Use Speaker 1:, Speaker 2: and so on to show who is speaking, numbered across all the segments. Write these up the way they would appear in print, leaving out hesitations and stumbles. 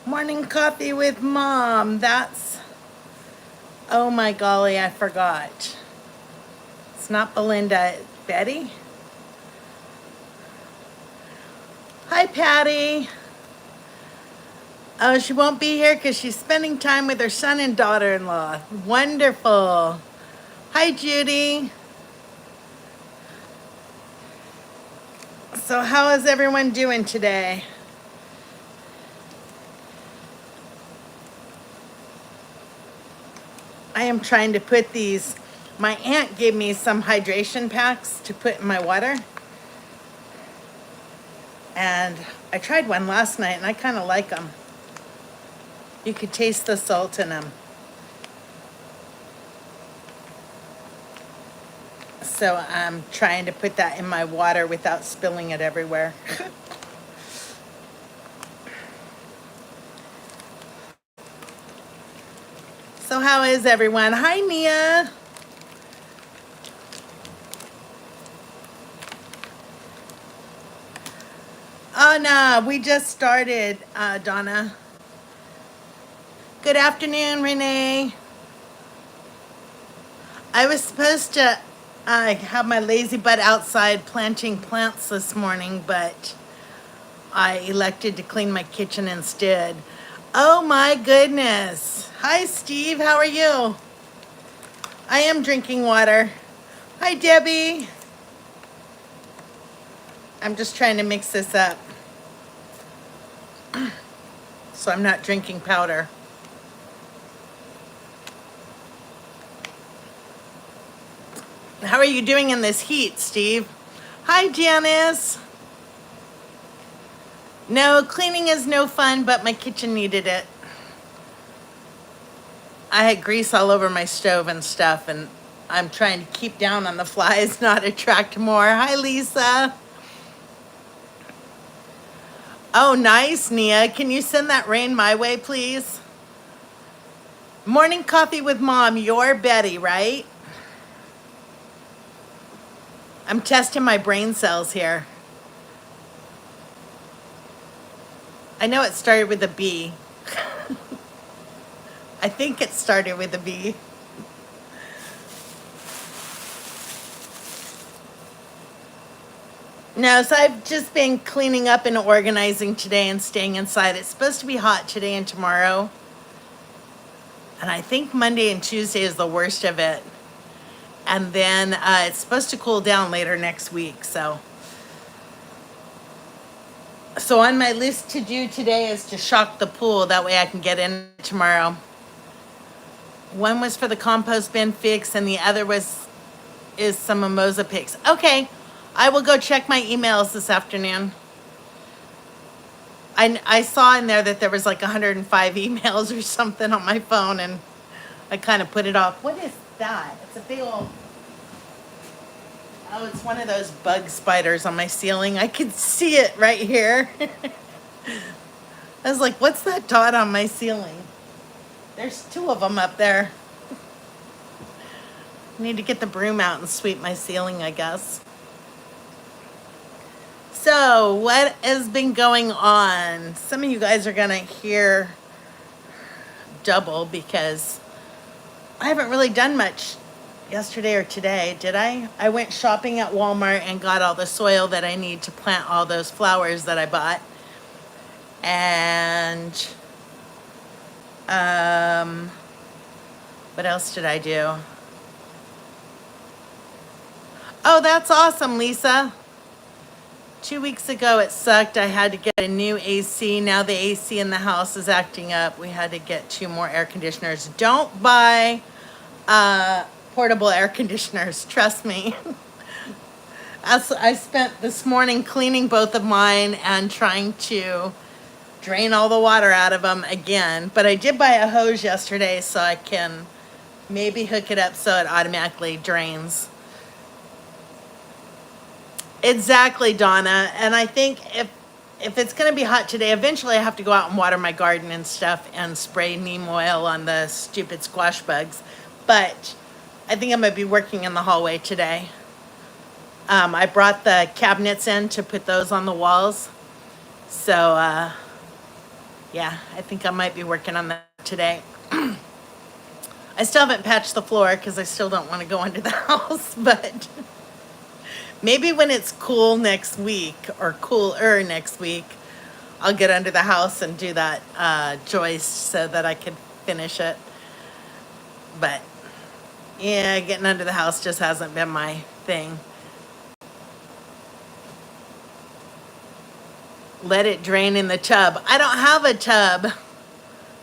Speaker 1: Morning coffee with mom. That's, oh my golly, I forgot. It's not Belinda, it's Betty. Hi, Patty. Oh, she won't be here because she's spending time with her son and daughter-in-law. Wonderful. Hi, Judy. So how is everyone doing today? I am trying to put these, my aunt gave me some hydration packs to put in my water. And I tried one last night and I kind of like them. You could taste the salt in them. So I'm trying to put that in my water without spilling it everywhere. So how is everyone? Hi, Nia. Oh, no, we just started, Donna. Good afternoon, Renee. I was supposed to have my lazy butt outside planting plants this morning, but I elected to clean my kitchen instead. Oh my goodness. Hi, Steve. How are you? I am drinking water. Hi, Debbie. I'm just trying to mix this up so I'm not drinking powder. How are you doing in this heat, Steve? Hi, Janice. No, cleaning is no fun, but my kitchen needed it. I had grease all over my stove and stuff, and I'm trying to keep down on the flies, not attract more. Hi, Lisa. Oh, nice, Nia. Can you send that rain my way, please? Morning coffee with mom. You're Betty, right? I'm testing my brain cells here. I know it started with a B. I think it started with a B. No, so I've just been cleaning up and organizing today and staying inside. It's supposed to be hot today and tomorrow. And I think Monday and Tuesday is the worst of it. And then it's supposed to cool down later next week. So on my list to do today is to shock the pool. That way I can get in tomorrow. One was for the compost bin fix and the other is some mimosa picks. Okay, I will go check my emails this afternoon. I saw in there that there was like 105 emails or something on my phone, and I kind of put it off. What is that? It's a big old... Oh, it's one of those bug spiders on my ceiling. I could see it right here. I was like, what's that dot on my ceiling? There's two of them up there. I need to get the broom out and sweep my ceiling, I guess. So, what has been going on? Some of you guys are gonna hear double because I haven't really done much yesterday or today, did I? I went shopping at Walmart and got all the soil that I need to plant all those flowers that I bought. And what else did I do? Oh, that's awesome, Lisa. 2 weeks ago it sucked. I had to get a new AC. Now the AC in the house is acting up. We had to get 2 more air conditioners. Don't buy portable air conditioners, trust me. I spent this morning cleaning both of mine and trying to drain all the water out of them again. But I did buy a hose yesterday so I can maybe hook it up so it automatically drains. Exactly, Donna. And I think if it's going to be hot today, eventually I have to go out and water my garden and stuff and spray neem oil on the stupid squash bugs. But I think I'm going to be working in the hallway today. I brought the cabinets in to put those on the walls. So Yeah, I think I might be working on that today. I still haven't patched the floor because I still don't want to go into the house, but maybe when it's cool next week or cooler next week, I'll get under the house and do that joist so that I can finish it. But yeah, getting under the house just hasn't been my thing. Let it drain in the tub. I don't have a tub.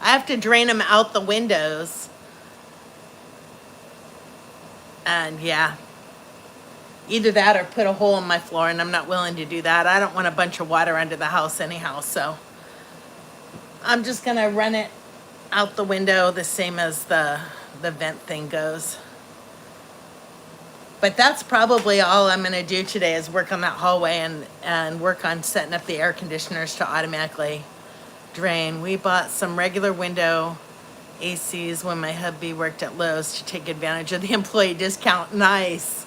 Speaker 1: I have to drain them out the windows. And yeah, either that or put a hole in my floor, and I'm not willing to do that. I don't want a bunch of water under the house anyhow, so I'm just gonna run it out the window the same as the vent thing goes. But that's probably all I'm gonna do today is work on that hallway and work on setting up the air conditioners to automatically drain. We bought some regular window ACs when my hubby worked at Lowe's to take advantage of the employee discount. Nice.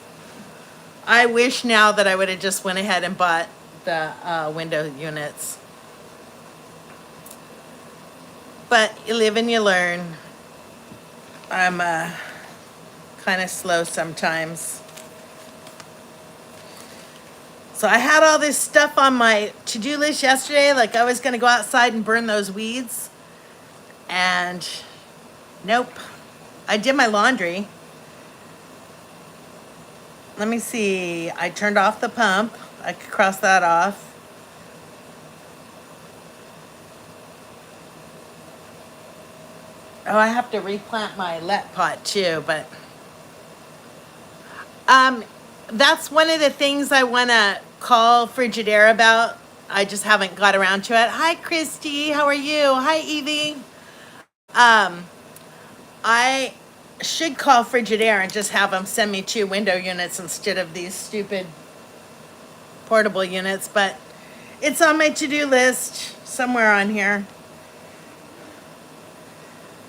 Speaker 1: I wish now that I would have just went ahead and bought the window units. But you live and you learn. I'm kind of slow sometimes. So I had all this stuff on my to-do list yesterday, like I was going to go outside and burn those weeds. And nope. I did my laundry. Let me see. I turned off the pump. I could cross that off. Oh, I have to replant my let pot too, but that's one of the things I want to call Frigid Air about. I just haven't got around to it. Hi, Christy. How are you? Hi, Evie. I should call Frigid Air and just have them send me 2 window units instead of these stupid portable units, but it's on my to-do list somewhere on here.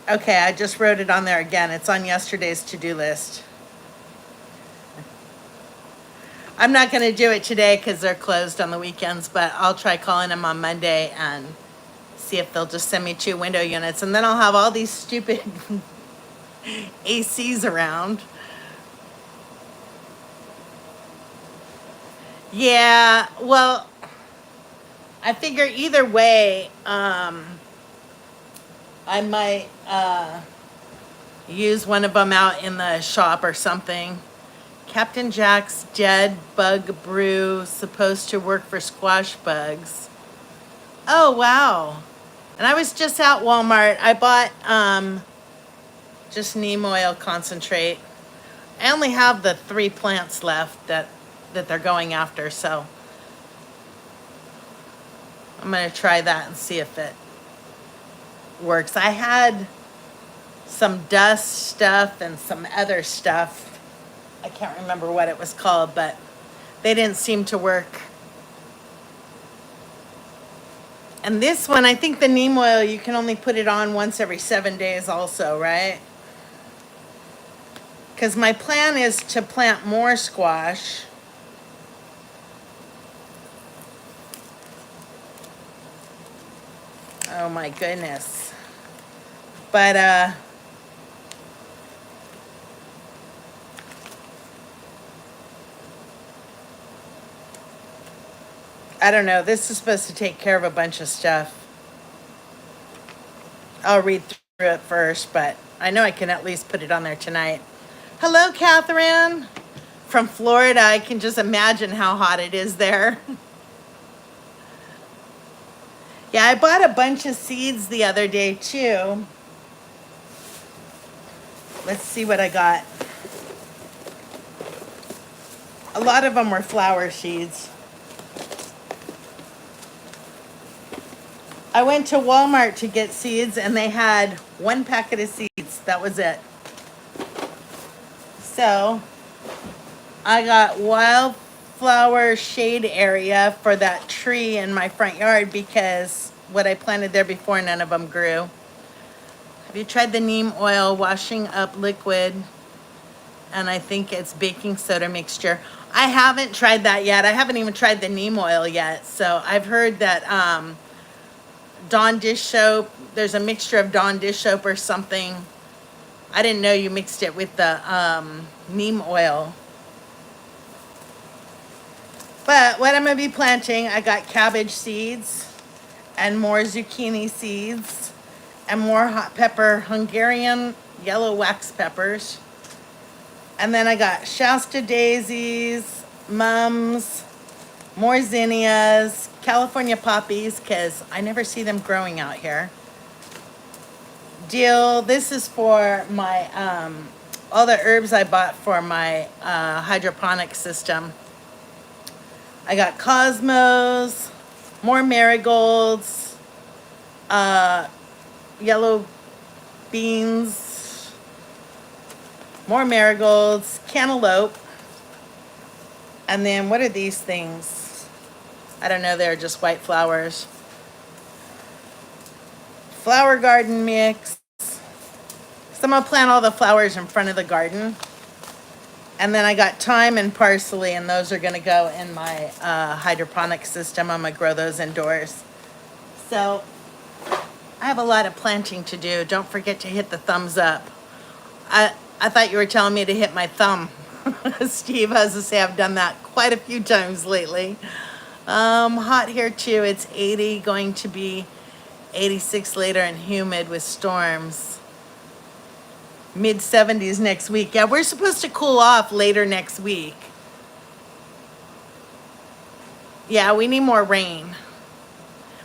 Speaker 1: Okay, I just wrote it on there again. It's on yesterday's to-do list. I'm not going to do it today because they're closed on the weekends, but I'll try calling them on Monday and see if they'll just send me 2 window units, and then I'll have all these stupid ACs around. Yeah, well, I figure either way, I might use one of them out in the shop or something. Captain Jack's Dead Bug Brew, supposed to work for squash bugs. Oh, wow. And I was just at Walmart. I bought just neem oil concentrate. I only have the 3 plants left that they're going after, so I'm going to try that and see if it works. I had some dust stuff and some other stuff. I can't remember what it was called, but they didn't seem to work. And this one, I think the neem oil, you can only put it on once every 7 days also, right? Because my plan is to plant more squash. Oh my goodness. But I don't know. This is supposed to take care of a bunch of stuff. I'll read through it first, but I know I can at least put it on there tonight. Hello, Catherine. From Florida. I can just imagine how hot it is there. Yeah, I bought a bunch of seeds the other day, too. Let's see what I got. A lot of them were flower seeds. I went to Walmart to get seeds, and they had 1 packet of seeds. That was it. So, I got wildflower shade area for that tree in my front yard because what I planted there before, none of them grew. Have you tried the neem oil washing up liquid? And I think it's baking soda mixture. I haven't tried that yet. I haven't even tried the neem oil yet. So I've heard that Dawn dish soap. There's a mixture of Dawn dish soap or something. I didn't know you mixed it with the neem oil. But what I'm going to be planting, I got cabbage seeds and more zucchini seeds and more hot pepper, Hungarian yellow wax peppers. And then I got Shasta daisies, mums, more zinnias, California poppies, because I never see them growing out here. Dill. This is for my, all the herbs I bought for my hydroponic system. I got cosmos, more marigolds, yellow beans, more marigolds, cantaloupe, and then what are these things? I don't know, they're just white flowers. Flower garden mix. So I'm gonna plant all the flowers in front of the garden. And then I got thyme and parsley, and those are gonna go in my hydroponic system. I'm gonna grow those indoors. So I have a lot of planting to do. Don't forget to hit the thumbs up. I thought you were telling me to hit my thumb. Steve, I was to say I've done that quite a few times lately. Hot here too. It's 80, going to be 86 later, and humid with storms. Mid 70s next week. Yeah, we're supposed to cool off later next week. Yeah, we need more rain.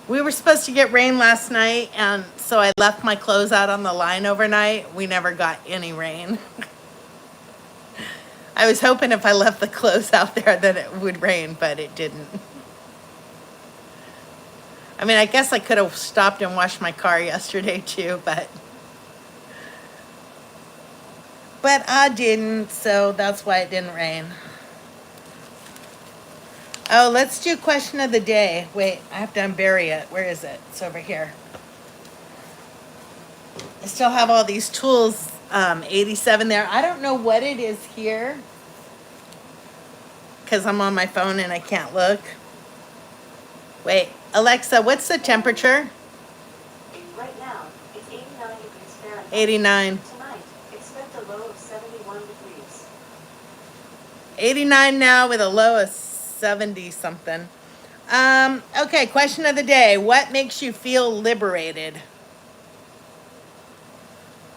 Speaker 1: We were supposed to get rain last night, and so I left my clothes out on the line overnight. We never got any rain. I was hoping if I left the clothes out there that it would rain, but it didn't. I mean, I guess I could have stopped and washed my car yesterday too, but I didn't, so that's why it didn't rain. Oh, let's do question of the day. Wait, I have to unbury it. Where is it? It's over here. I still have all these tools, 87 there. I don't know what it is here because I'm on my phone and I can't look. Wait, Alexa, what's the temperature?
Speaker 2: Right now, it's 89 degrees Fahrenheit.
Speaker 1: 89.
Speaker 2: Tonight, expect a low of 71 degrees.
Speaker 1: 89 now with a low of 70 something. Okay, question of the day. What makes you feel liberated?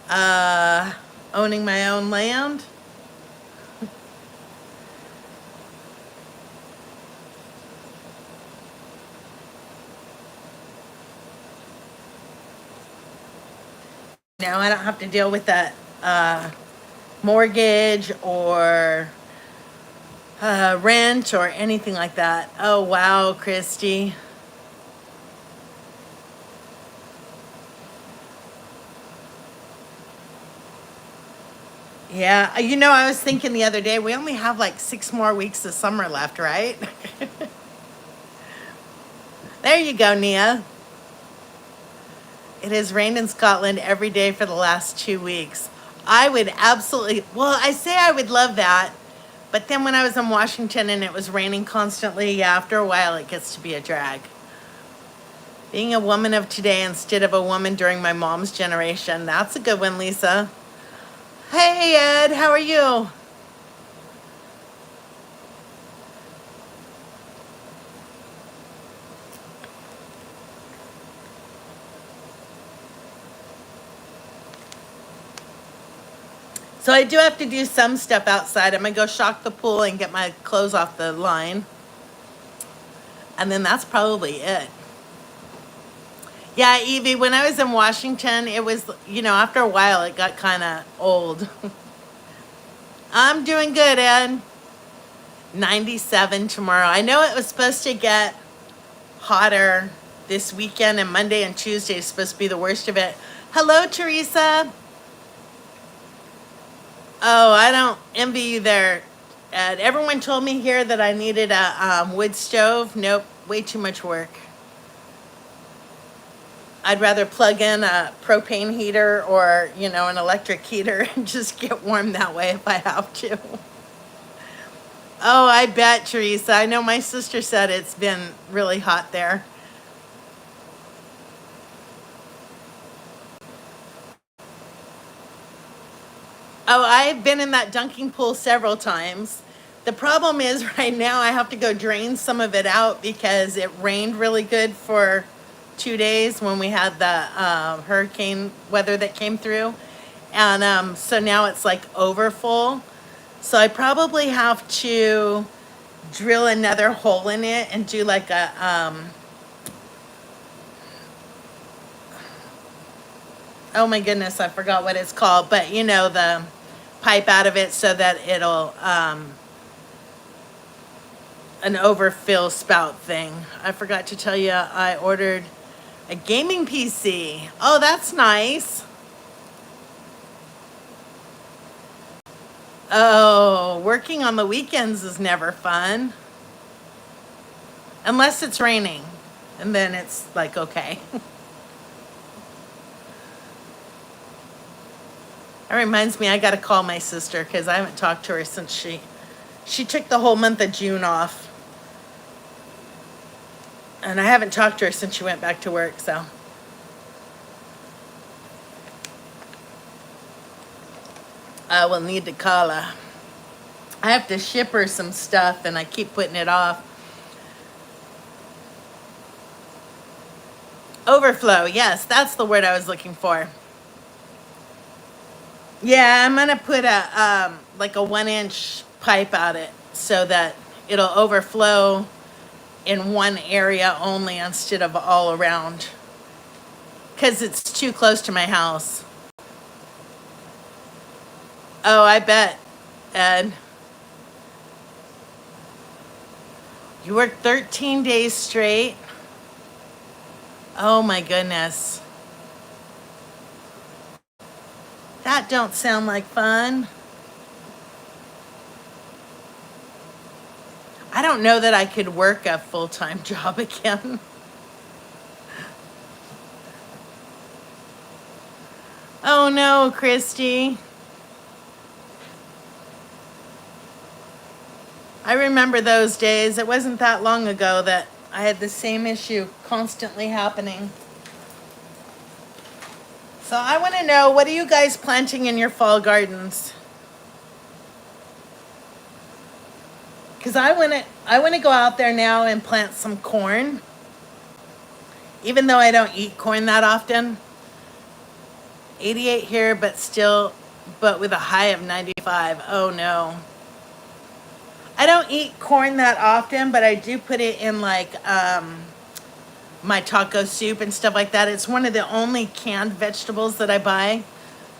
Speaker 1: Owning my own land. Now I don't have to deal with that mortgage or rent or anything like that. Oh, wow, Christy. Yeah, you know, I was thinking the other day, we only have like 6 more weeks of summer left, right? There you go, Nia. It has rained in Scotland every day for the last 2 weeks. I would absolutely, well, I say I would love that, but then when I was in Washington and it was raining constantly, yeah, after a while it gets to be a drag. Being a woman of today instead of a woman during my mom's generation, that's a good one, Lisa. Hey, Ed, how are you? So I do have to do some stuff outside. I'm gonna go shock the pool and get my clothes off the line. And then that's probably it. Yeah, Evie, when I was in Washington, it was, you know, after a while it got kind of old. I'm doing good, Ed. 97 tomorrow. I know it was supposed to get hotter this weekend, and Monday and Tuesday is supposed to be the worst of it. Hello, Teresa. Oh, I don't envy you there, Ed. Everyone told me here that I needed a wood stove. Nope, way too much work. I'd rather plug in a propane heater or, you know, an electric heater and just get warm that way if I have to. Oh, I bet, Teresa. I know my sister said it's been really hot there. Oh, I've been in that dunking pool several times. The problem is right now I have to go drain some of it out because it rained really good for 2 days when we had the hurricane weather that came through. And so now it's like over full. So I probably have to drill another hole in it and do like a, oh my goodness, I forgot what it's called, but you know, the pipe out of it so that it'll, an overfill spout thing. I forgot to tell you I ordered a gaming PC. Oh, that's nice. Oh, working on the weekends is never fun. Unless it's raining. And then it's like, okay. That reminds me, I gotta call my sister because I haven't talked to her since she took the whole month of June off. And I haven't talked to her since she went back to work, so. I will need to call her. I have to ship her some stuff and I keep putting it off. Overflow, yes, that's the word I was looking for. Yeah, I'm gonna put a like a 1-inch pipe out it so that it'll overflow in one area only instead of all around. Cause it's too close to my house. Oh, I bet, Ed. You worked 13 days straight? Oh my goodness. That don't sound like fun. I don't know that I could work a full-time job again. Oh no, Christy. I remember those days. It wasn't that long ago that I had the same issue constantly happening. So I want to know, what are you guys planting in your fall gardens? Because I want to go out there now and plant some corn. Even though I don't eat corn that often. 88 here, but with a high of 95. Oh no. I don't eat corn that often, but I do put it in like my taco soup and stuff like that. It's one of the only canned vegetables that I buy.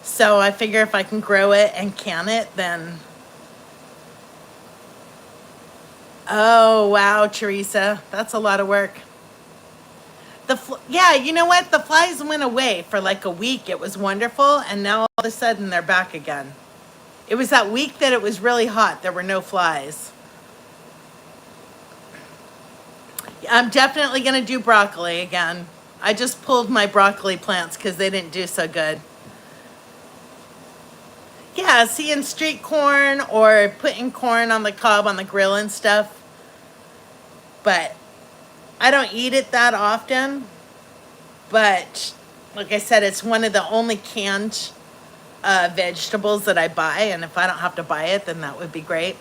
Speaker 1: So I figure if I can grow it and can it, then... Oh, wow, Teresa. That's a lot of work. Yeah, you know what? The flies went away for like a week. It was wonderful. And now all of a sudden they're back again. It was that week that it was really hot. There were no flies. I'm definitely going to do broccoli again. I just pulled my broccoli plants because they didn't do so good. Yeah, seeing street corn or putting corn on the cob on the grill and stuff. But I don't eat it that often. But like I said, it's one of the only canned vegetables that I buy. And if I don't have to buy it, then that would be great.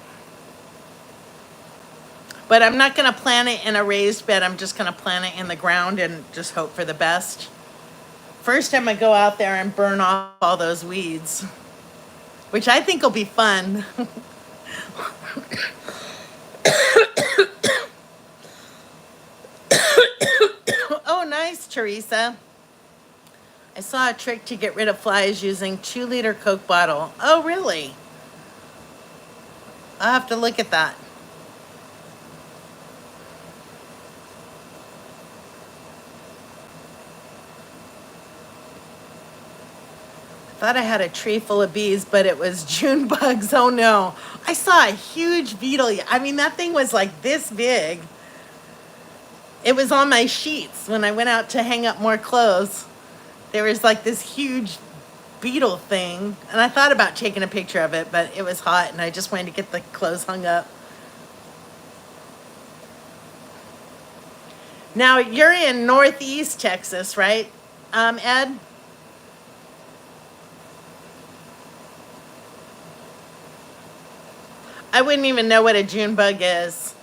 Speaker 1: But I'm not going to plant it in a raised bed. I'm just going to plant it in the ground and just hope for the best. First, I'm going to go out there and burn off all those weeds, which I think will be fun. Oh, nice, Teresa. I saw a trick to get rid of flies using 2-liter Coke bottle. Oh, really? I'll have to look at that. Thought I had a tree full of bees, but it was June bugs. Oh no. I saw a huge beetle. I mean, that thing was like this big. It was on my sheets when I went out to hang up more clothes. There was like this huge beetle thing. And I thought about taking a picture of it, but it was hot and I just wanted to get the clothes hung up. Now, you're in Northeast Texas, right, Ed? I wouldn't even know what a June bug is.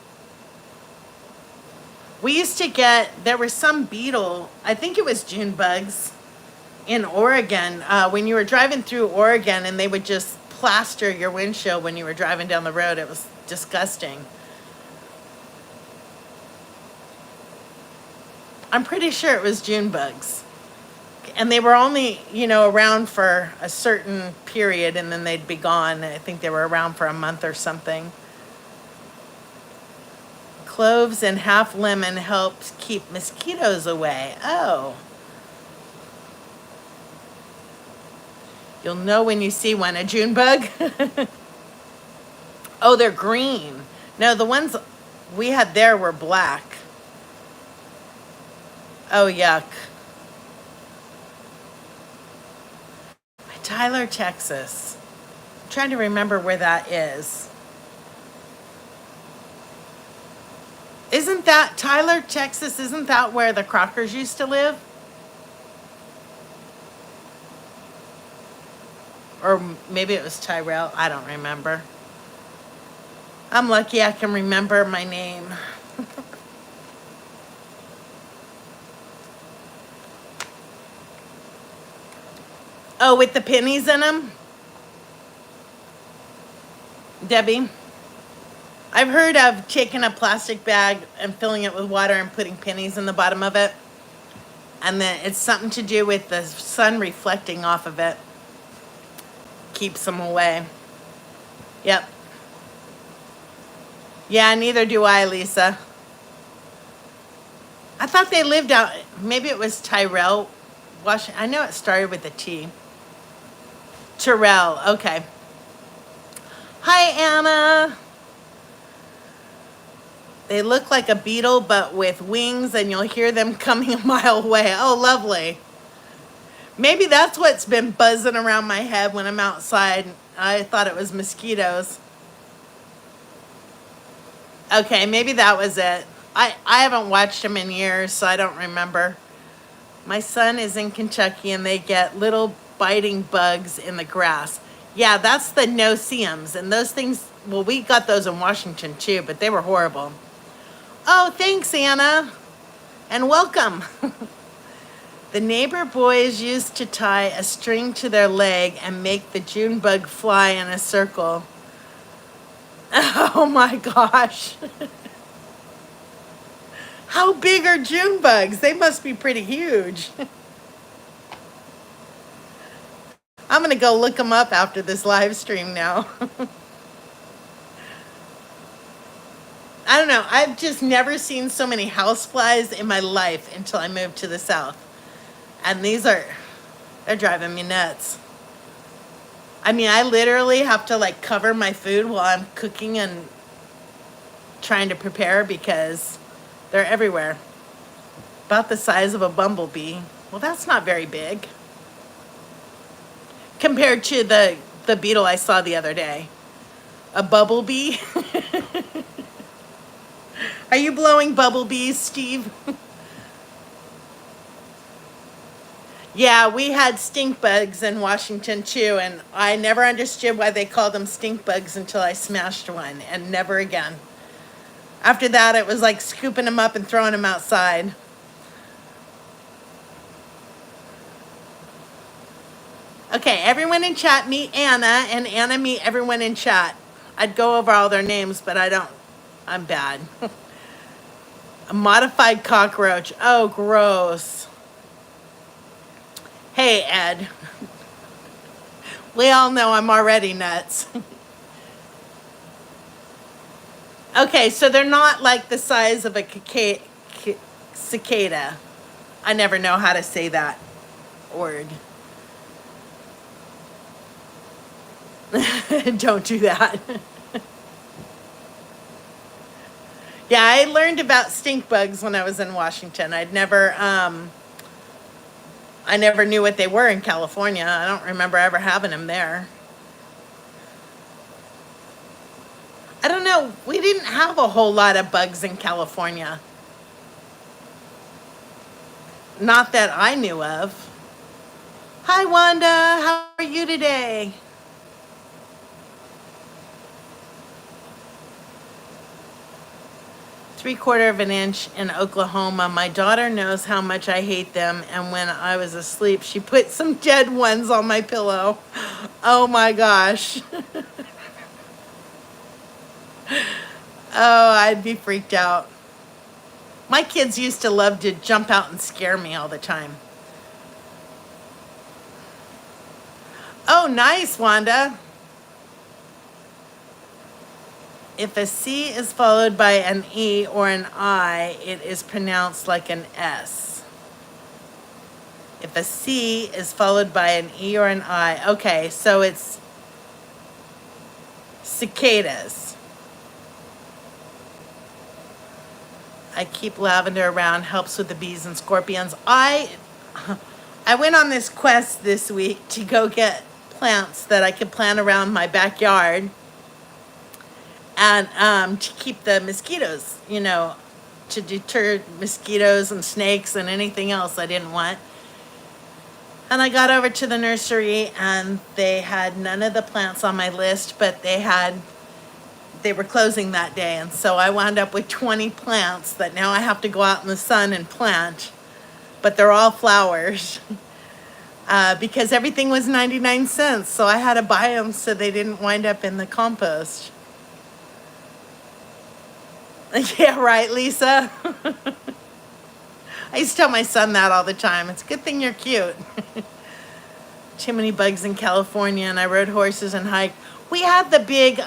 Speaker 1: We used to get, there was some beetle, I think it was June bugs in Oregon, when you were driving through Oregon and they would just plaster your windshield when you were driving down the road. It was disgusting. I'm pretty sure it was June bugs. And they were only, around for a certain period and then they'd be gone. I think they were around for a month or something. Cloves and half lemon helps keep mosquitoes away. Oh. You'll know when you see one. A June bug? Oh, they're green. No, the ones we had there were black. Oh, yuck. Tyler, Texas. I'm trying to remember where that is. Isn't that Tyler, Texas? Isn't that where the Crockers used to live? Or maybe it was Tyrell. I don't remember. I'm lucky I can remember my name. Oh, with the pennies in them? Debbie? I've heard of taking a plastic bag and filling it with water and putting pennies in the bottom of it. And then it's something to do with the sun reflecting off of it. Keeps them away. Yep. Yeah, neither do I, Lisa. I thought they lived out, maybe it was Tyrell, Washington. I know it started with a T. Terrell, okay. Hi, Anna. They look like a beetle, but with wings, and you'll hear them coming a mile away. Oh, lovely. Maybe that's what's been buzzing around my head when I'm outside. I thought it was mosquitoes. Okay, maybe that was it. I haven't watched them in years, so I don't remember. My son is in Kentucky, and they get little biting bugs in the grass. Yeah, that's the no-see-ums. And those things, well, we got those in Washington, too, but they were horrible. Oh, thanks, Anna. And welcome. The neighbor boys used to tie a string to their leg and make the June bug fly in a circle. Oh my gosh. How big are June bugs? They must be pretty huge. I'm going to go look them up after this live stream now. I don't know. I've just never seen so many houseflies in my life until I moved to the South. And they're driving me nuts. I mean, I literally have to like cover my food while I'm cooking and trying to prepare because they're everywhere. About the size of a bumblebee. Well, that's not very big. Compared to the beetle I saw the other day. A bumblebee? Are you blowing bumblebees, Steve? Yeah, we had stink bugs in Washington too, and I never understood why they called them stink bugs until I smashed one, and never again. After that, it was like scooping them up and throwing them outside. Okay, everyone in chat, meet Anna, and Anna, meet everyone in chat. I'd go over all their names, but I don't. I'm bad. A modified cockroach. Oh, gross. Hey, Ed. We all know I'm already nuts. Okay, so they're not like the size of a cicada. I never know how to say that word. Don't do that. Yeah, I learned about stink bugs when I was in Washington. I never knew what they were in California. I don't remember ever having them there. I don't know. We didn't have a whole lot of bugs in California. Not that I knew of. Hi, Wanda. How are you today? 3/4 of an inch in Oklahoma. My daughter knows how much I hate them, and when I was asleep, she put some dead ones on my pillow. Oh my gosh. Oh, I'd be freaked out. My kids used to love to jump out and scare me all the time. Oh, nice, Wanda. If a C is followed by an E or an I, it is pronounced like an S. If a C is followed by an E or an I, okay, so it's cicadas. I keep lavender around, helps with the bees and scorpions. I went on this quest this week to go get plants that I could plant around my backyard, and to keep the mosquitoes, you know, to deter mosquitoes and snakes and anything else I didn't want. And I got over to the nursery, and they had none of the plants on my list, but they were closing that day, and so I wound up with 20 plants that now I have to go out in the sun and plant, but they're all flowers. Because everything was 99 cents, so I had to buy them so they didn't wind up in the compost. Yeah, right, Lisa. I used to tell my son that all the time. It's a good thing you're cute. Too many bugs in California, and I rode horses and hiked. We had the big,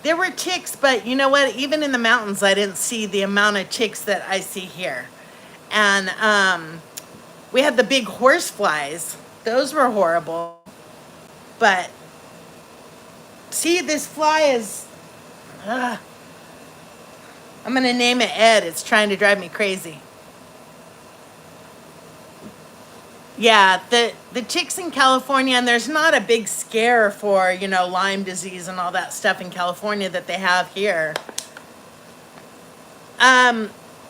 Speaker 1: there were ticks, but you know what? Even in the mountains, I didn't see the amount of ticks that I see here. And we had the big horse flies. Those were horrible. But see, this fly is, I'm going to name it Ed. It's trying to drive me crazy. Yeah, the ticks in California, and there's not a big scare for, you know, Lyme disease and all that stuff in California that they have here.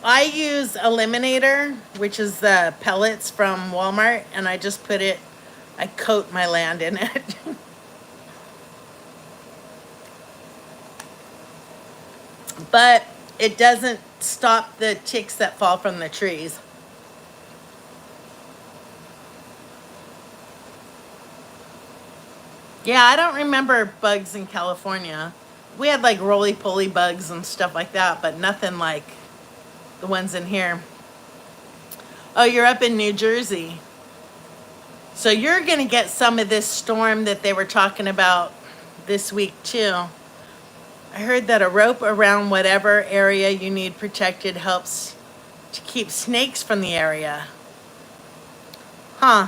Speaker 1: I use Eliminator, which is the pellets from Walmart, and I just I coat my land in it. But it doesn't stop the ticks that fall from the trees. Yeah, I don't remember bugs in California. We had like roly-poly bugs and stuff like that, but nothing like the ones in here. Oh, you're up in New Jersey. So you're going to get some of this storm that they were talking about this week too. I heard that a rope around whatever area you need protected helps to keep snakes from the area. Huh.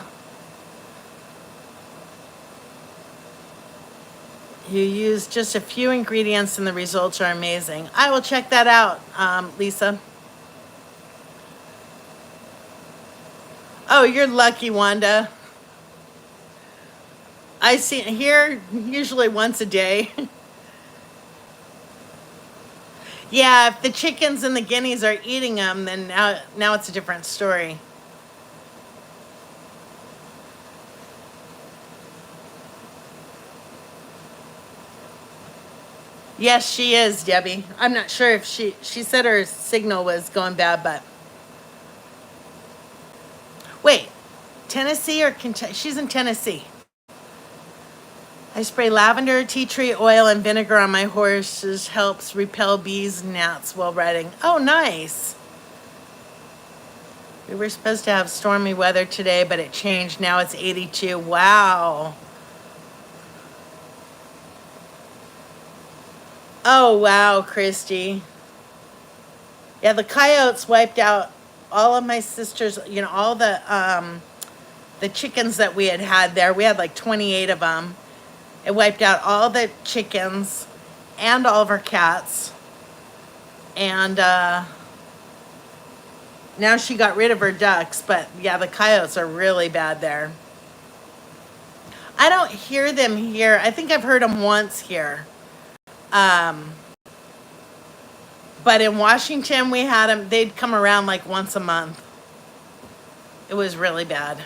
Speaker 1: You use just a few ingredients and the results are amazing. I will check that out, Lisa. Oh, you're lucky, Wanda. I see here usually once a day. Yeah, if the chickens and the guineas are eating them, then now it's a different story. Yes, she is, Debbie. I'm not sure if she said her signal was going bad, but wait, Tennessee or Kentucky? She's in Tennessee. I spray lavender, tea tree oil, and vinegar on my horses. Helps repel bees and gnats while riding. Oh, nice. We were supposed to have stormy weather today, but it changed. Now it's 82. Wow. Oh, wow, Christy. Yeah, the coyotes wiped out all of my sister's, you know, all the chickens that we had there. We had like 28 of them. It wiped out all the chickens and all of our cats. And now she got rid of her ducks, but yeah, the coyotes are really bad there. I don't hear them here. I think I've heard them once here. But in Washington, we had them, they'd come around like once a month. It was really bad.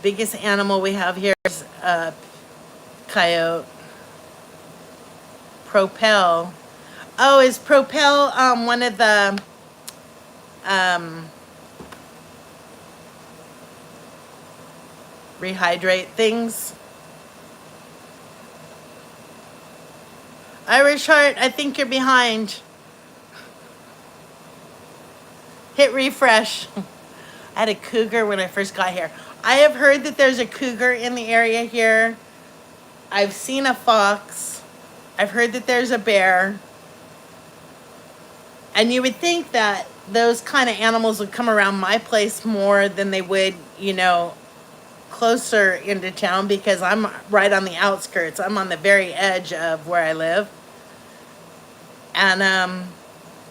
Speaker 1: Biggest animal we have here is a coyote. Propel. Oh, is Propel one of the rehydrate things? Irish Heart, I think you're behind. Hit refresh. I had a cougar when I first got here. I have heard that there's a cougar in the area here. I've seen a fox. I've heard that there's a bear. And you would think that those kind of animals would come around my place more than they would, you know, closer into town, because I'm right on the outskirts. I'm on the very edge of where I live. And,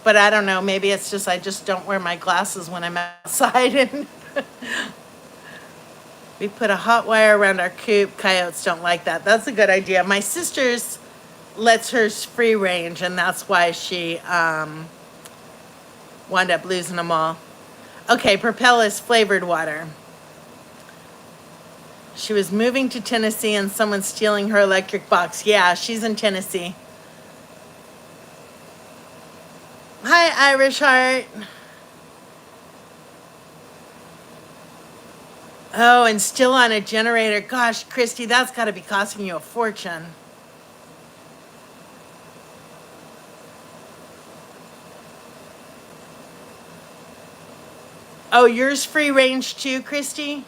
Speaker 1: but I don't know, maybe it's just, I just don't wear my glasses when I'm outside. And we put a hot wire around our coop. Coyotes don't like that. That's a good idea. My sister's lets hers free range, and that's why she wound up losing them all. Okay, Propel is flavored water. She was moving to Tennessee and someone's stealing her electric box. Yeah, she's in Tennessee. Hi, Irish Heart. Oh, and still on a generator. Gosh, Christy, that's got to be costing you a fortune. Oh, yours free range too, Christy?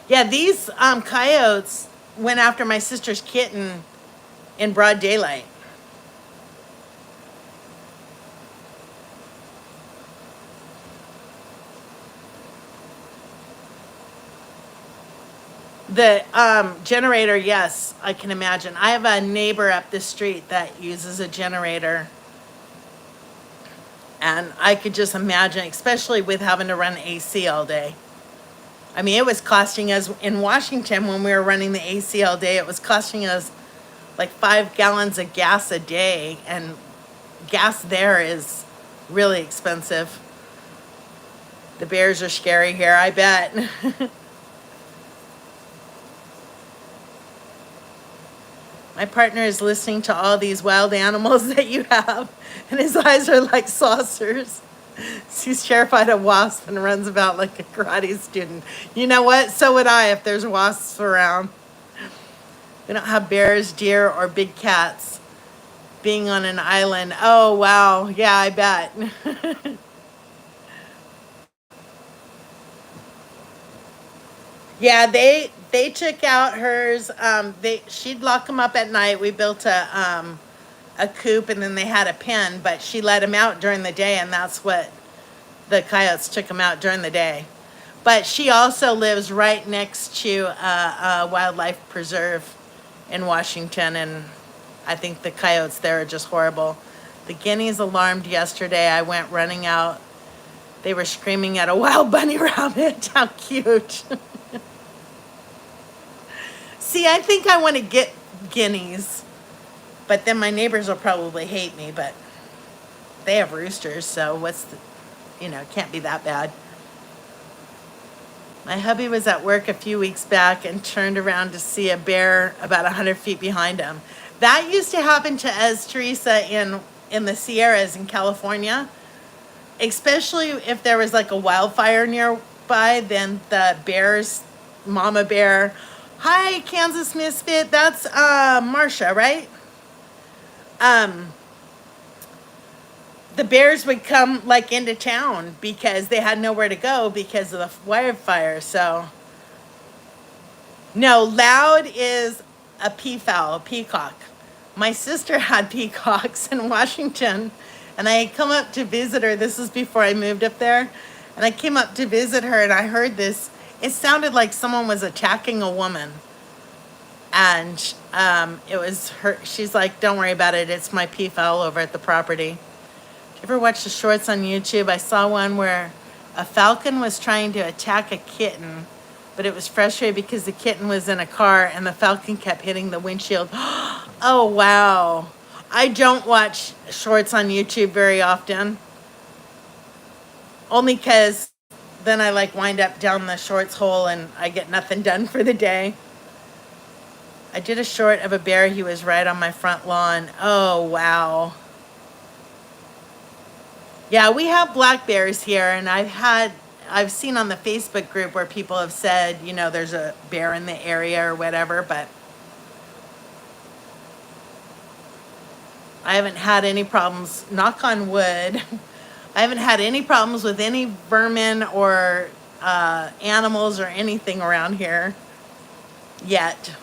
Speaker 1: Yeah, these coyotes went after my sister's kitten in broad daylight. The generator, yes, I can imagine. I have a neighbor up the street that uses a generator. And I could just imagine, especially with having to run AC all day. I mean, it was costing us, in Washington, when we were running the AC all day, it was costing us like 5 gallons of gas a day. And gas there is really expensive. The bears are scary here, I bet. My partner is listening to all these wild animals that you have, and his eyes are like saucers. He's terrified of wasps and runs about like a karate student. You know what? So would I if there's wasps around. We don't have bears, deer, or big cats. Being on an island. Oh, wow. Yeah, I bet. Yeah, they took out hers. She'd lock them up at night. We built a coop, and then they had a pen, but she let them out during the day, and that's what the coyotes took them out during the day. But she also lives right next to a wildlife preserve in Washington, and I think the coyotes there are just horrible. The guineas alarmed yesterday. I went running out. They were screaming at a wild bunny rabbit. How cute. See, I think I want to get guineas, but then my neighbors will probably hate me, but they have roosters, so what's the, it can't be that bad. My hubby was at work a few weeks back and turned around to see a bear about 100 feet behind him. That used to happen to us, Teresa, in the Sierras in California, especially if there was like a wildfire nearby. Then the bears, mama bear. Hi, Kansas Misfit. That's Marsha, right? The bears would come like into town because they had nowhere to go because of the wildfire. So, no, loud is a peafowl, a peacock. My sister had peacocks in Washington, and I had come up to visit her. This was before I moved up there, and I came up to visit her, and I heard this. It sounded like someone was attacking a woman. And it was her. She's like, don't worry about it. It's my peafowl over at the property. Did you ever watch the shorts on YouTube? I saw one where a falcon was trying to attack a kitten, but it was frustrated because the kitten was in a car and the falcon kept hitting the windshield. Oh, wow. I don't watch shorts on YouTube very often. Only because then I wind up down the shorts hole and I get nothing done for the day. I did a short of a bear. He was right on my front lawn. Oh, wow. Yeah, we have black bears here, and I've seen on the Facebook group where people have said, you know, there's a bear in the area or whatever, but I haven't had any problems, knock on wood. I haven't had any problems with any vermin or animals or anything around here yet.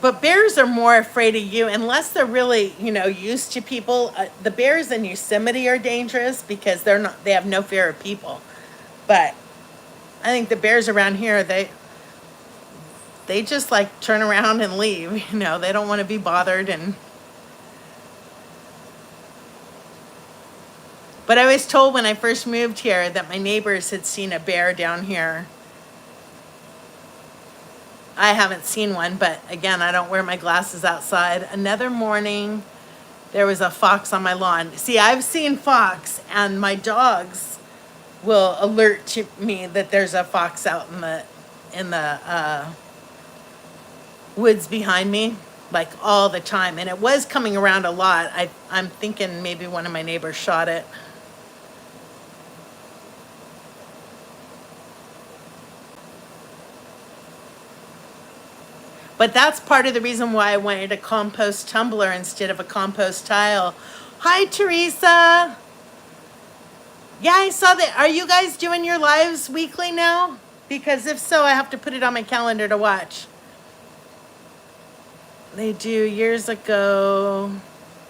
Speaker 1: But bears are more afraid of you unless they're really, you know, used to people. The bears in Yosemite are dangerous because they have no fear of people. But I think the bears around here, they just like turn around and leave, you know, they don't want to be bothered. But I was told when I first moved here that my neighbors had seen a bear down here. I haven't seen one, but again, I don't wear my glasses outside. Another morning, there was a fox on my lawn. See, I've seen fox, and my dogs will alert to me that there's a fox out in the woods behind me, like all the time. And it was coming around a lot. I'm thinking maybe one of my neighbors shot it. But that's part of the reason why I wanted a compost tumbler instead of a compost tile. Hi, Teresa. Yeah, I saw that. Are you guys doing your lives weekly now? Because if so, I have to put it on my calendar to watch. They do. Years ago,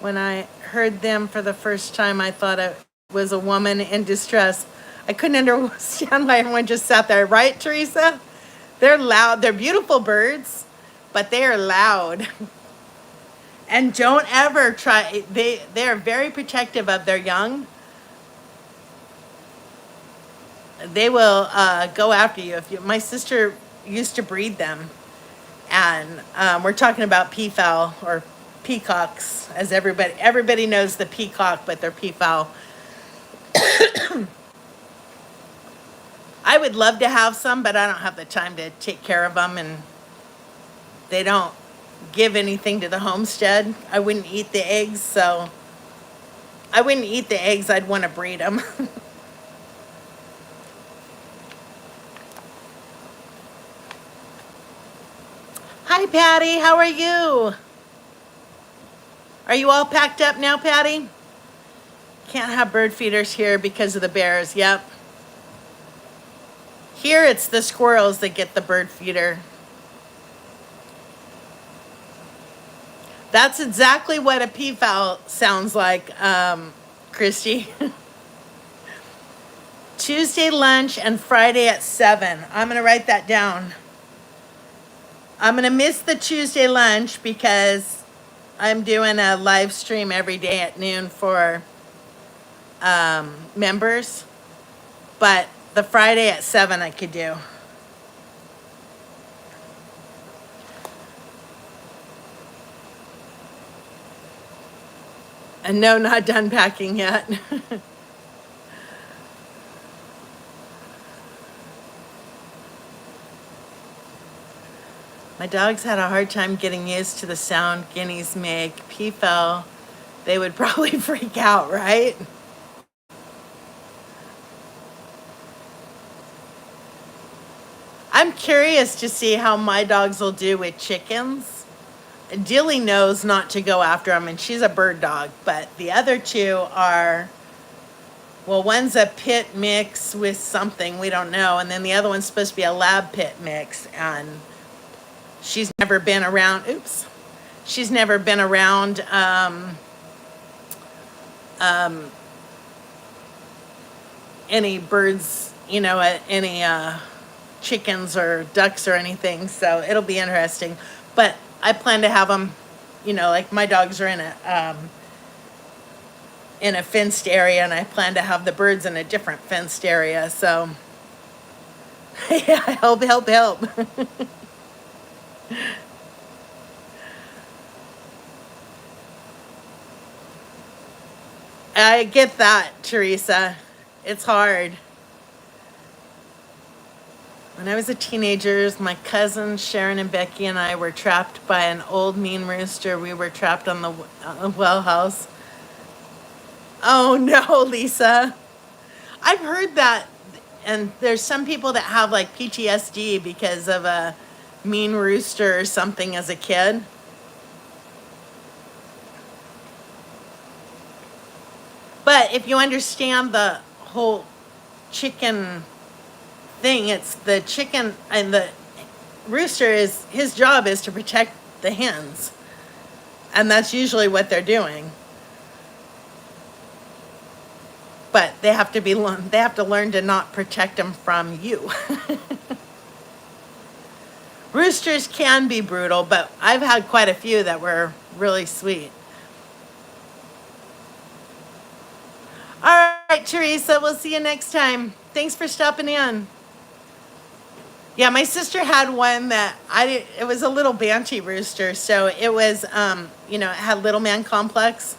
Speaker 1: when I heard them for the first time, I thought it was a woman in distress. I couldn't understand why everyone just sat there. Right, Teresa? They're loud. They're beautiful birds, but they are loud. And don't ever try. They are very protective of their young. They will go after you. My sister used to breed them, and we're talking about peafowl or peacocks, as everybody knows the peacock, but they're peafowl. I would love to have some, but I don't have the time to take care of them, and they don't give anything to the homestead. I wouldn't eat the eggs, so I wouldn't eat the eggs. I'd want to breed them. Hi, Patty. How are you? Are you all packed up now, Patty? Can't have bird feeders here because of the bears. Yep. Here it's the squirrels that get the bird feeder. That's exactly what a peafowl sounds like, Christy. Tuesday lunch and Friday at 7. I'm going to write that down. I'm going to miss the Tuesday lunch because I'm doing a live stream every day at noon for members. But the Friday at 7 I could do. And no, not done packing yet. My dogs had a hard time getting used to the sound guineas make. Peafowl, they would probably freak out, right? I'm curious to see how my dogs will do with chickens. Dilly knows not to go after them, and she's a bird dog, but the other two are, well, one's a pit mix with something, we don't know, and then the other one's supposed to be a lab pit mix, and she's never been around, she's never been around any birds, you know, any chickens or ducks or anything, so it'll be interesting. But I plan to have them, you know, like my dogs are in a fenced area, and I plan to have the birds in a different fenced area, so yeah, help. I get that, Teresa. It's hard. When I was a teenager, my cousins Sharon and Becky and I were trapped by an old mean rooster. We were trapped on the well house. Oh no, Lisa. I've heard that, and there's some people that have like PTSD because of a mean rooster or something as a kid. But if you understand the whole chicken thing, it's the chicken and the rooster is his job is to protect the hens. And that's usually what they're doing. But they have to learn to not protect them from you. Roosters can be brutal, but I've had quite a few that were really sweet. All right, Teresa, we'll see you next time. Thanks for stopping in. Yeah, my sister had one that it was a little Banty Rooster, so it was, it had little man complex.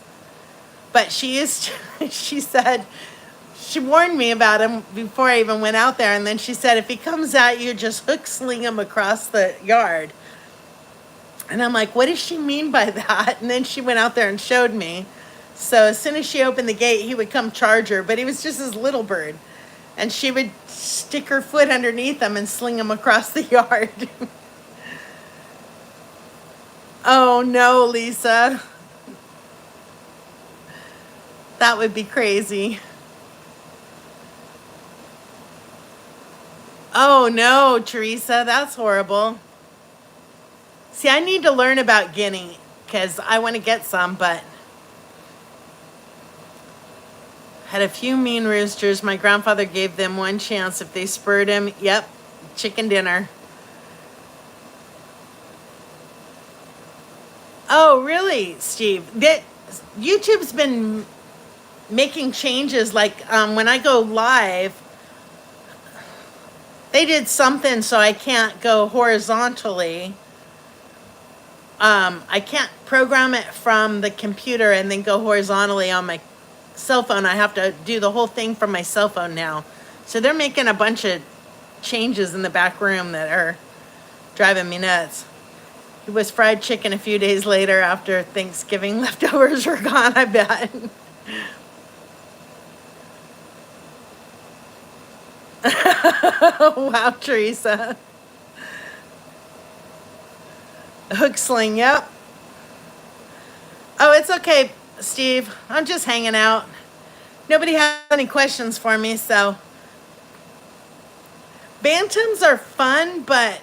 Speaker 1: But she said, she warned me about him before I even went out there, and then she said, if he comes at you, just hook sling him across the yard. And I'm like, what does she mean by that? And then she went out there and showed me. So as soon as she opened the gate, he would come charge her, but he was just this little bird. And she would stick her foot underneath him and sling him across the yard. Oh no, Lisa. That would be crazy. Oh no, Teresa, that's horrible. See, I need to learn about guinea because I want to get some, but had a few mean roosters. My grandfather gave them one chance. If they spurred him, yep, chicken dinner. Oh, really, Steve? YouTube's been making changes. Like when I go live, they did something so I can't go horizontally. I can't program it from the computer and then go horizontally on my cell phone. I have to do the whole thing from my cell phone now. So they're making a bunch of changes in the back room that are driving me nuts. It was fried chicken a few days later after Thanksgiving leftovers were gone, I bet. Wow, Teresa. Hook sling, yep. Oh, it's okay, Steve. I'm just hanging out. Nobody has any questions for me, so. Bantams are fun, but,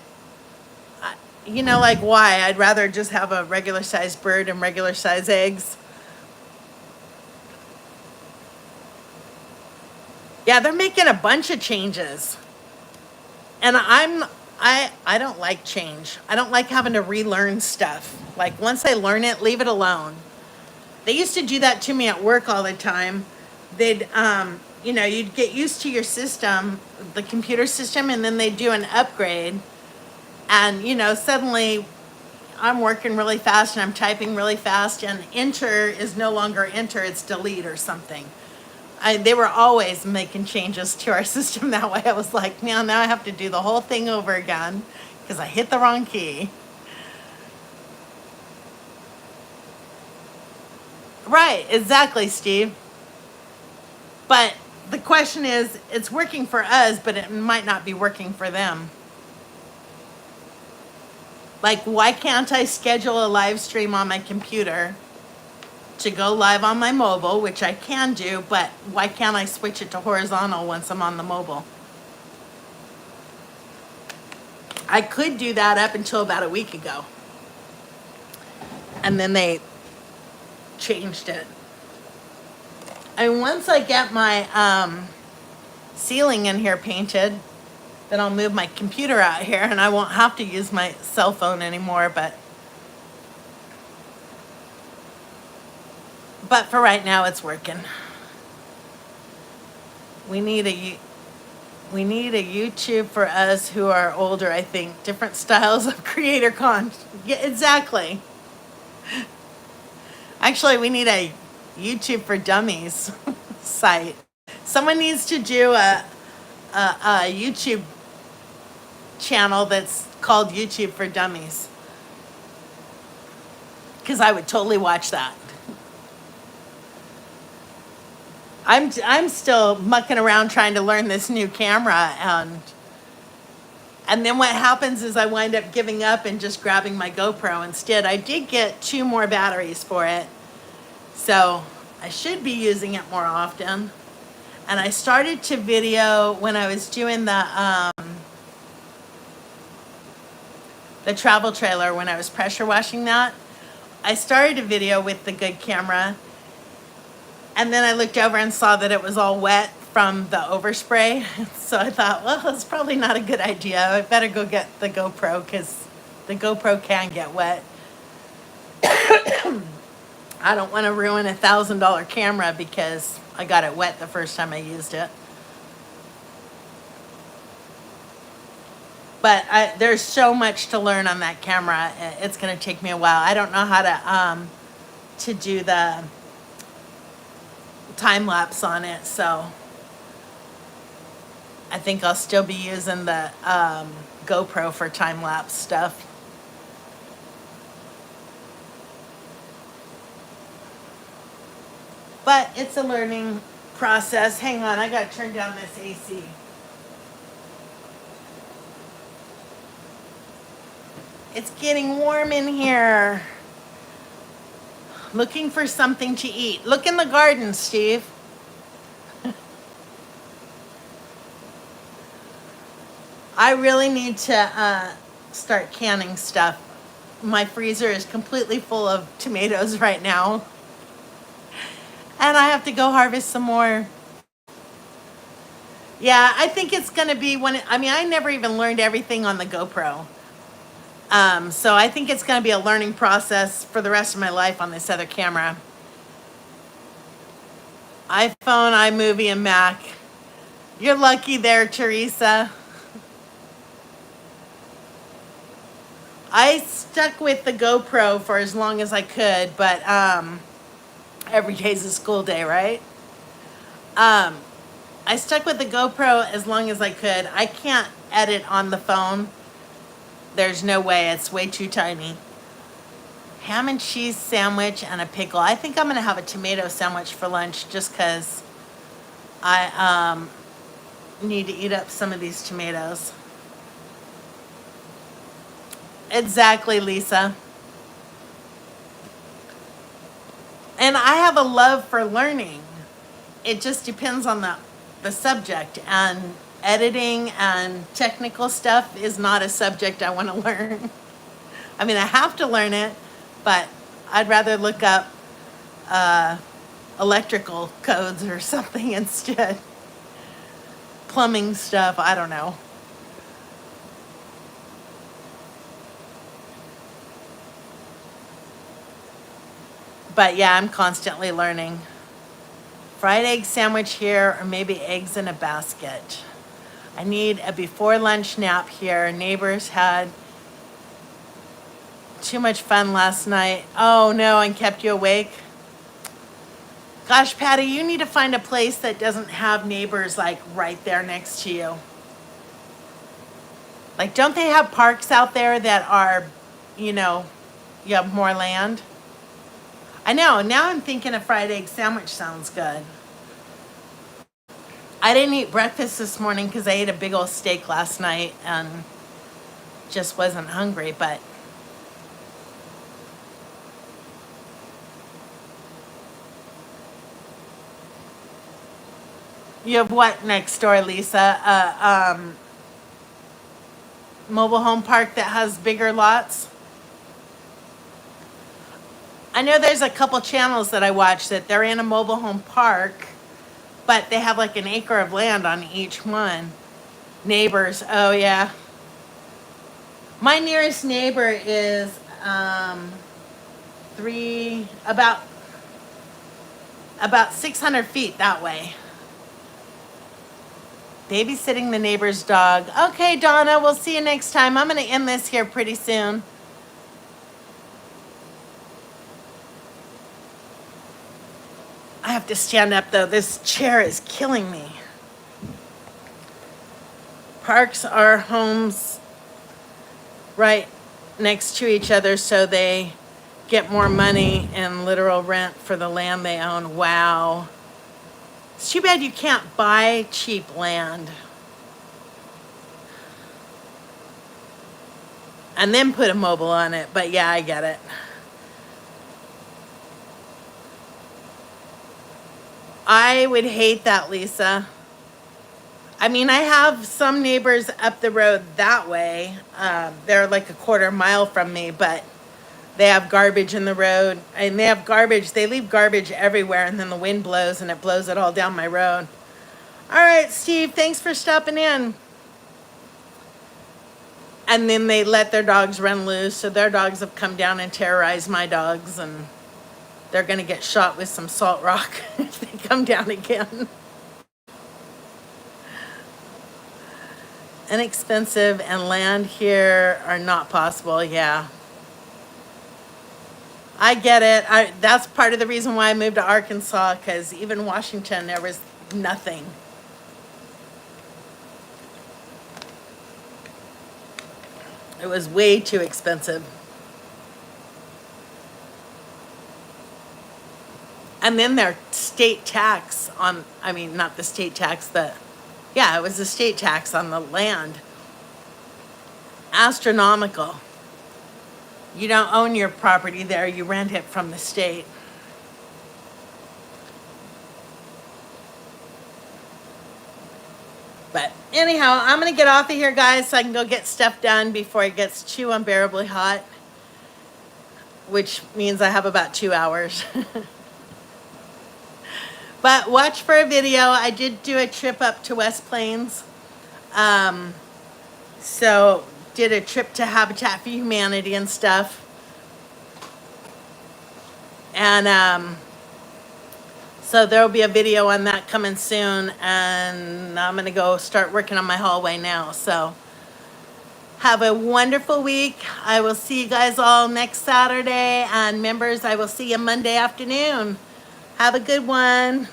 Speaker 1: like why? I'd rather just have a regular sized bird and regular sized eggs. Yeah, they're making a bunch of changes. And I don't like change. I don't like having to relearn stuff. Like once I learn it, leave it alone. They used to do that to me at work all the time. They'd, you'd get used to your system, the computer system, and then they'd do an upgrade. And, suddenly I'm working really fast and I'm typing really fast and enter is no longer enter, it's delete or something. They were always making changes to our system that way. I was like, now I have to do the whole thing over again because I hit the wrong key. Right, exactly, Steve. But the question is, it's working for us, but it might not be working for them. Like, why can't I schedule a live stream on my computer to go live on my mobile, which I can do, but why can't I switch it to horizontal once I'm on the mobile? I could do that up until about a week ago. And then they changed it. And once I get my ceiling in here painted, then I'll move my computer out here and I won't have to use my cell phone anymore, but for right now it's working. We need a YouTube for us who are older, I think. Different styles of creator content. Yeah, exactly. Actually, we need a YouTube for Dummies site. Someone needs to do a YouTube channel that's called YouTube for Dummies. Because I would totally watch that. I'm still mucking around trying to learn this new camera, and then what happens is I wind up giving up and just grabbing my GoPro instead. I did get 2 more batteries for it, so I should be using it more often. And I started to video when I was doing the travel trailer, when I was pressure washing that. I started a video with the good camera, and then I looked over and saw that it was all wet from the overspray. So I thought, well, it's probably not a good idea. I better go get the GoPro because the GoPro can get wet. I don't want to ruin a $1,000 camera because I got it wet the first time I used it. But there's so much to learn on that camera. It's going to take me a while. I don't know how to do the time lapse on it, so I think I'll still be using the GoPro for time lapse stuff. But it's a learning process. Hang on, I gotta turn down this AC. It's getting warm in here. Looking for something to eat. Look in the garden, Steve. I really need to start canning stuff. My freezer is completely full of tomatoes right now. And I have to go harvest some more. Yeah, I think it's going to be I never even learned everything on the GoPro. So I think it's going to be a learning process for the rest of my life on this other camera. iPhone, iMovie, and Mac. You're lucky there, Teresa. I stuck with the GoPro for as long as I could, but every day's a school day, right? I stuck with the GoPro as long as I could. I can't edit on the phone. There's no way. It's way too tiny. Ham and cheese sandwich and a pickle. I think I'm going to have a tomato sandwich for lunch just because I need to eat up some of these tomatoes. Exactly, Lisa. And I have a love for learning. It just depends on the subject, and editing and technical stuff is not a subject I want to learn. I mean, I have to learn it, but I'd rather look up electrical codes or something instead. Plumbing stuff, I don't know. But yeah, I'm constantly learning. Fried egg sandwich here, or maybe eggs in a basket. I need a before lunch nap here. Neighbors had too much fun last night. Oh no, and kept you awake. Gosh, Patty, you need to find a place that doesn't have neighbors like right there next to you. Like, don't they have parks out there that are, you have more land? I know, now I'm thinking a fried egg sandwich sounds good. I didn't eat breakfast this morning because I ate a big old steak last night and just wasn't hungry, but you have what next door, Lisa? Mobile home park that has bigger lots? I know there's a couple channels that I watch that they're in a mobile home park, but they have like an acre of land on each one. Neighbors, oh yeah. My nearest neighbor is about 600 feet that way. Babysitting the neighbor's dog. Okay, Donna, we'll see you next time. I'm going to end this here pretty soon. I have to stand up though. This chair is killing me. Parks are homes right next to each other so they get more money in literal rent for the land they own. Wow. It's too bad you can't buy cheap land and then put a mobile on it. But yeah, I get it. I would hate that, Lisa. I mean, I have some neighbors up the road that way. They're like a quarter mile from me, but they have garbage in the road. And they have garbage. They leave garbage everywhere, and then the wind blows, and it blows it all down my road. All right, Steve, thanks for stopping in. And then they let their dogs run loose, so their dogs have come down and terrorized my dogs, and they're going to get shot with some salt rock if they come down again. Inexpensive and land here are not possible. Yeah, I get it. That's part of the reason why I moved to Arkansas, because even Washington, there was nothing. It was way too expensive. And then their state tax on, I mean, not the state tax, yeah, it was the state tax on the land. Astronomical. You don't own your property there, you rent it from the state. But anyhow, I'm going to get off of here, guys, so I can go get stuff done before it gets too unbearably hot, which means I have about 2 hours. But watch for a video. I did do a trip up to West Plains. So did a trip to Habitat for Humanity and stuff. And so there'll be a video on that coming soon. And I'm going to go start working on my hallway now. So have a wonderful week. I will see you guys all next Saturday. And members, I will see you Monday afternoon. Have a good one.